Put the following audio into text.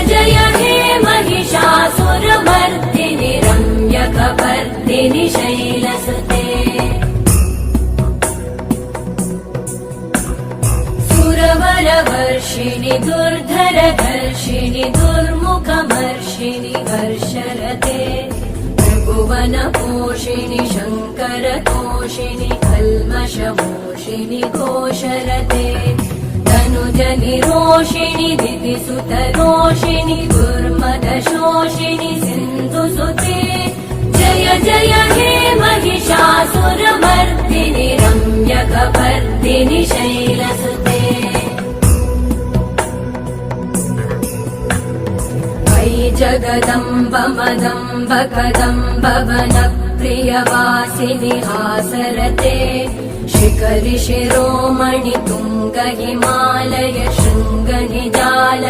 जय हे महिषासुरमर्दिनि रम्यकपर्दिनि शैलसुते सुरवरवर्षिणि दुर्धरधर्षिणि दुर्मुखमर्षिणि वर्षरते त्रिभुवनपोषिणि शङ्करतोषिणि कल्मषमोषिणि घोषरते तनुजनिरोषिणि दितिसुतरोषिणि दुर्मदशोषिणि सिन्धुसुते जय जय हे महिषासुरमर्दिनि रम्यकपर्दिनि शैलसुते जगदम्ब मदम्ब कदम्ब वनप्रियवासिनि हासरते शिखरि शिरोमणि तुङ्ग हिमालय शृङ्ग निजाल